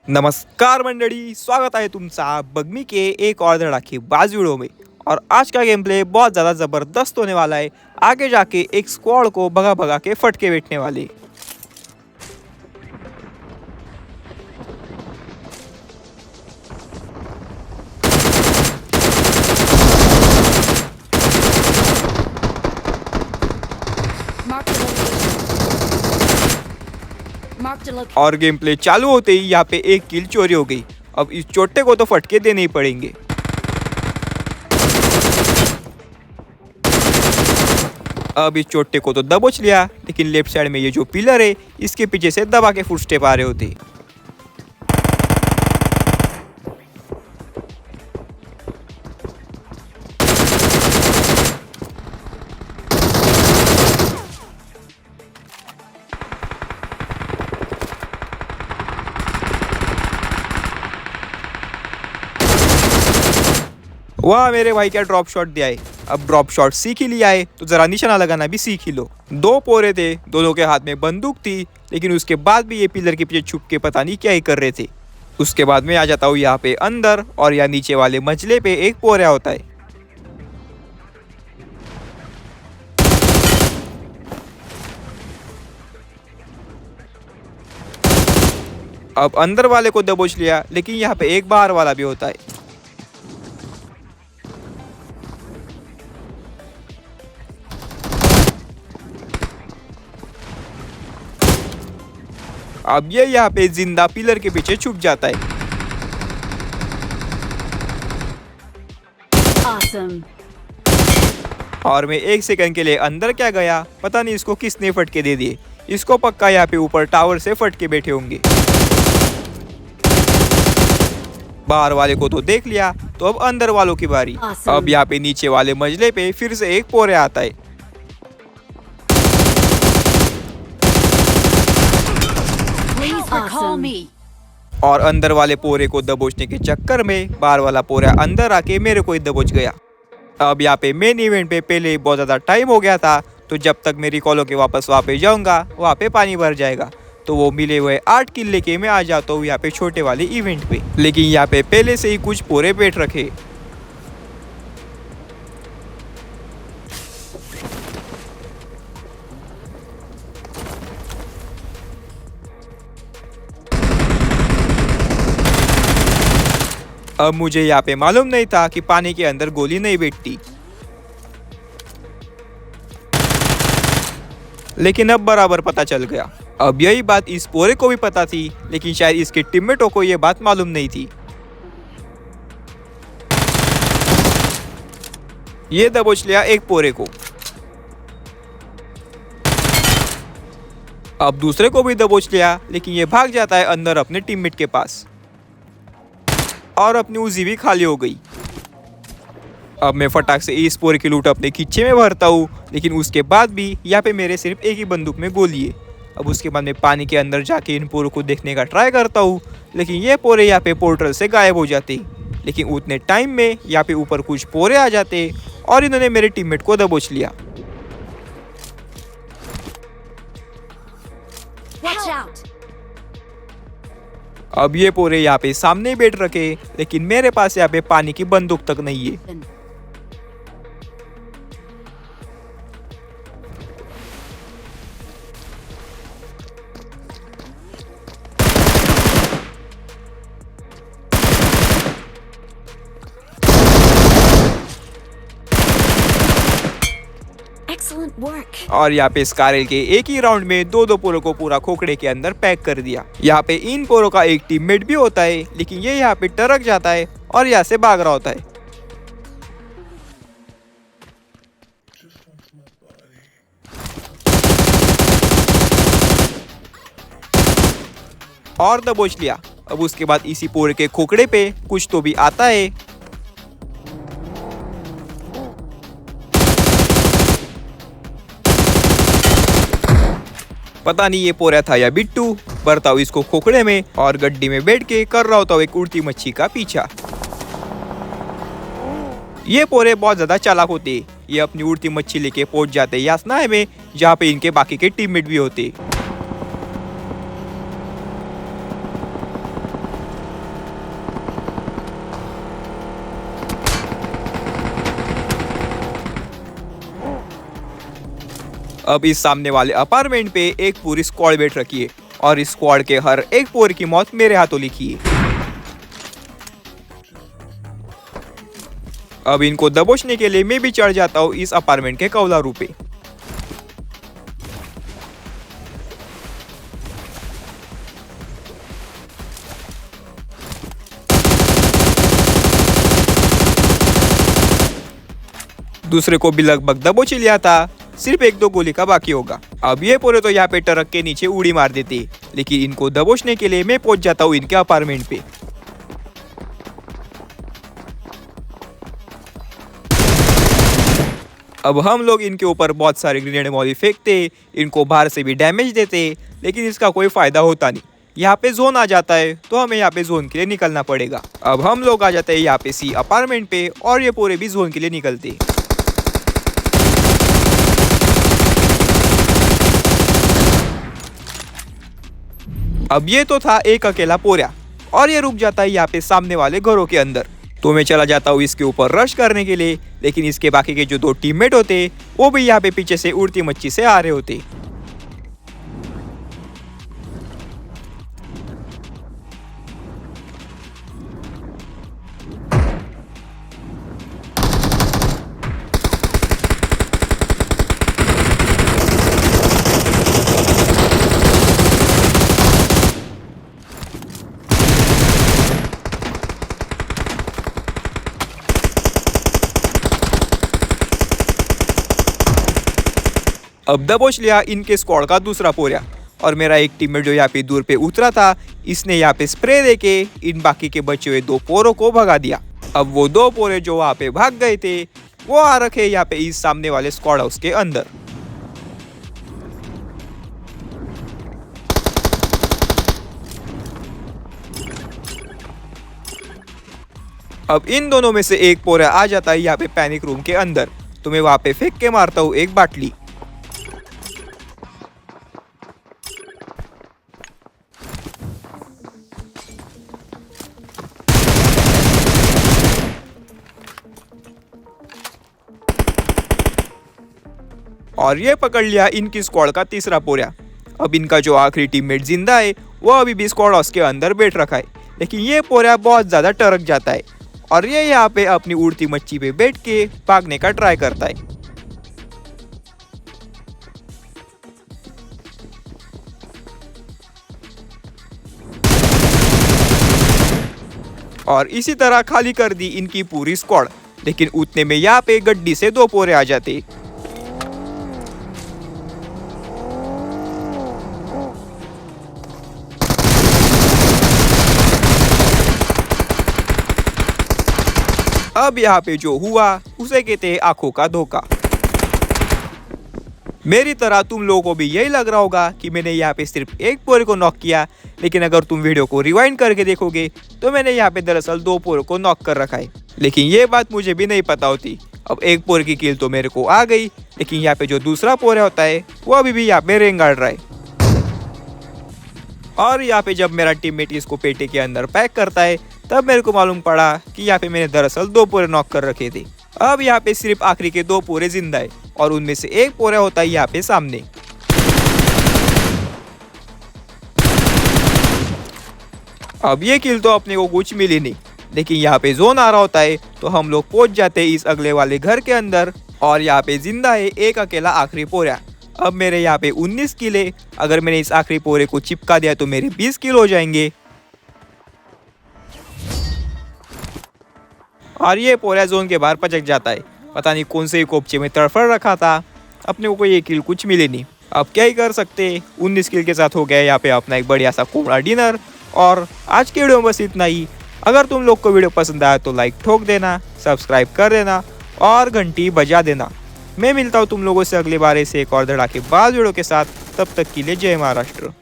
नमस्कार मंडळी, स्वागत आहे तुमचा बग्मी के एक और धड़ाकेबाज वीडियो में। और आज का गेम प्ले बहुत ज़्यादा ज़बरदस्त होने वाला है। आगे जाके एक स्क्वाड को भगा भगा के फटके बैठने वाले। और गेम प्ले चालू होते ही यहाँ पे एक किल चोरी हो गई। अब इस चोटे को तो फटके देने ही पड़ेंगे। अब इस चोटे को तो दबोच लिया, लेकिन लेफ्ट साइड में ये जो पिलर है इसके पीछे से दबा के फुटस्टेप आ रहे होते। वाह मेरे भाई, क्या ड्रॉप शॉट दिया है। अब ड्रॉप शॉट सीख ही लिया है तो जरा निशाना लगाना भी सीख ही लो। दो पोरे थे, दोनों के हाथ में बंदूक थी, लेकिन उसके बाद भी ये पिलर के पीछे छुप के पता नहीं क्या ही कर रहे थे। उसके बाद में आ जाता हूँ यहाँ पे अंदर, और यहाँ नीचे वाले मंजिले पे एक पोरा होता है। अब अंदर वाले को दबोच लिया, लेकिन यहाँ पे एक बाहर वाला भी होता है। अब ये यहाँ पे जिंदा पिलर के पीछे छुप जाता है। Awesome. और मैं एक सेकंड के लिए अंदर क्या गया, पता नहीं इसको किसने फटके दे दिए। इसको पक्का यहाँ पे ऊपर टावर से फटके बैठे होंगे। बाहर वाले को तो देख लिया, तो अब अंदर वालों की बारी। Awesome. अब यहाँ पे नीचे वाले मंजिले पे फिर से एक पोरे आता है। Please recall me. और अंदर वाले पोरे को दबोचने के चक्कर में बाहर वाला पोरा अंदर आके मेरे को ही दबोच गया। अब यहाँ पे मेन इवेंट पे पहले बहुत ज़्यादा टाइम हो गया था, तो जब तक मेरी कॉलों के वापस वहाँ पे जाऊँगा वहाँ पे पानी भर जाएगा। तो वो मिले हुए 8 किल लेके मैं आ जाता हूँ यहाँ पे छोटे वाले इवेंट पे। लेकिन यहाँ पे पहले से ही कुछ पोरे बैठ रखे। अब मुझे यहाँ पे मालूम नहीं था कि पानी के अंदर गोली नहीं बैठती, लेकिन अब बराबर पता चल गया। अब यही बात इस पोरे को भी पता थी, लेकिन शायद इसके टीममेटों को ये बात मालूम नहीं थी। ये दबोच लिया एक पोरे को। अब दूसरे को भी दबोच लिया, लेकिन ये भाग जाता है अंदर अपने टीममेट के पास, और अपनी उजी भी खाली हो गई। अब मैं फटाक से इस पोरे की लूट अपने खींचे में भरता हूँ, लेकिन उसके बाद भी यहाँ पे मेरे सिर्फ एक ही बंदूक में गोली है। अब उसके बाद मैं पानी के अंदर जाके इन पोरों को देखने का ट्राई करता हूँ, लेकिन ये पोरे यहाँ पे पोर्टल से गायब हो जाते। लेकिन उतने टाइम में यहाँ पे ऊपर कुछ पोरे आ जाते और इन्होंने मेरे टीममेट को दबोच लिया। Watch out. अब ये पोरे यहाँ पे सामने बैठ रखे, लेकिन मेरे पास यहाँ पे पानी की बंदूक तक नहीं है। Excellent work. और यहाँ पे स्कारल के एक ही राउंड में दो पोरों को पूरा खोखड़े के अंदर पैक कर दिया। यहाँ पे इन पोरों का एक टीममेट भी होता है, लेकिन ये यहाँ पे टरक जाता है और यहाँ से भाग रहा होता है। और दबोच लिया। अब उसके बाद इसी पोरे के खोखड़े पे कुछ तो भी आता है। पता नहीं ये पोरा था या बिट्टू। भरता हूँ इसको खोखड़े में और गड्डी में बैठ के कर रहा होता हूँ एक उड़ती मच्छी का पीछा। ये पोरे बहुत ज्यादा चालाक होते। ये अपनी उड़ती मच्छी लेके पहुंच जाते यासनाए में, जहाँ पे इनके बाकी के टीममेट भी होते। अब इस सामने वाले अपार्टमेंट पे एक पूरी स्क्वाड बैठ रखी है और इस स्क्वाड के हर एक पोर की मौत मेरे हाथों लिखी है। अब इनको दबोचने के लिए मैं भी चढ़ जाता हूँ इस अपार्टमेंट के कौलारू पे। दूसरे को भी लगभग दबोच लिया था, सिर्फ 1-2 गोली का बाकी होगा। अब ये पूरे तो यहाँ पे ट्रक के नीचे उड़ी मार देते, लेकिन इनको दबोचने के लिए मैं पहुंच जाता हूँ इनके अपार्टमेंट पे। अब हम लोग इनके ऊपर बहुत सारे ग्रेनेड मौली फेंकते, इनको बाहर से भी डैमेज देते, लेकिन इसका कोई फायदा होता नहीं। यहाँ पे जोन आ जाता है तो हमें यहाँ पे जोन के लिए निकलना पड़ेगा। अब हम लोग आ जाते हैं यहाँ पे सी अपार्टमेंट पे और ये पूरे भी जोन के लिए निकलते। अब ये तो था एक अकेला पोरा और ये रुक जाता है यहाँ पे सामने वाले घरों के अंदर। तो मैं चला जाता हूँ इसके ऊपर रश करने के लिए, लेकिन इसके बाकी के जो 2 टीममेट होते वो भी यहाँ पे पीछे से उड़ती मच्छी से आ रहे होते। अब दबोच लिया इनके स्क्वाड का दूसरा पोरा और मेरा एक टीममेट जो यहाँ पे दूर पे उतरा था, इसने यहाँ पे स्प्रे देके इन बाकी के बचे हुए 2 पोरों को भगा दिया। अब वो 2 पोरे जो वहाँ पे भाग गए थे वो आ रखे यहाँ पे इस सामने वाले स्क्वाड हाउस के अंदर। अब इन दोनों में से एक पोरा आ जाता है यहाँ पे पैनिक रूम के अंदर, तो मैं वहाँ पे फेंक के मारता हूँ एक बाटली। और ये पकड़ लिया इनकी स्क्वाड का तीसरा पोरा। अब इनका जो आखिरी टीममेट जिंदा है वो अभी भी स्क्वाड हाउस के अंदर बैठ रखा है, लेकिन ये पोरा बहुत ज्यादा टरक जाता है और ये यहाँ पे अपनी उड़ती मच्छी पे बैठ के भागने का ट्राई करता है। और इसी तरह खाली कर दी इनकी पूरी स्क्वाड, लेकिन उतने में यहाँ पे गड्डी से 2 पोरे आ जाते। अब यहाँ पे जो हुआ उसे कहते हैं आंखों का धोखा। मेरी तरह तुम लोगों को भी यही लग रहा होगा कि मैंने यहाँ पे सिर्फ एक पोरे को नॉक किया, लेकिन अगर तुम वीडियो को रिवाइंड करके देखोगे तो मैंने यहाँ पे दरअसल 2 पोरों को नॉक कर रखा है। लेकिन ये बात मुझे भी नहीं पता होती। अब एक पोरे की किल तो मेरे को आ गई, लेकिन यहाँ पे जो दूसरा पोरा होता है वो अभी भी यहाँ पे रेंगाड़ रहा है। और यहाँ पे जब मेरा टीममेट इसको पेटे के अंदर पैक करता है तब मेरे को मालूम पड़ा कि यहाँ पे मैंने दरअसल 2 पोरे नॉक कर रखे थे। अब यहाँ पे सिर्फ आखिरी के 2 पोरे जिंदा है और उनमें से एक पोरा होता है यहाँ पे सामने। अब ये किल तो अपने को कुछ मिली नहीं, लेकिन यहाँ पे जोन आ रहा होता है तो हम लोग पहुंच जाते हैं इस अगले वाले घर के अंदर और यहाँ पे जिंदा है एक अकेला आखिरी पोरा। अब मेरे यहाँ पे 19 किल है। अगर मैंने इस आखिरी पोरे को चिपका दिया तो मेरे 20 किल हो जाएंगे। और ये पोरा जोन के बाहर पचक जाता है। पता नहीं कौन से ही कोपचे में तड़फड़ रखा था, अपने को कोई किल कुछ मिले नहीं। अब क्या ही कर सकते, 19 किल के साथ हो गया यहाँ पे अपना एक बढ़िया सा कोमड़ा डिनर। और आज की वीडियो में बस इतना ही। अगर तुम लोग को वीडियो पसंद आया तो लाइक ठोक देना, सब्सक्राइब कर देना और घंटी बजा देना। मैं मिलता हूँ तुम लोगों से अगले बार से एक और धड़ाकेबाज वीडियो के साथ। तब तक के लिए जय महाराष्ट्र।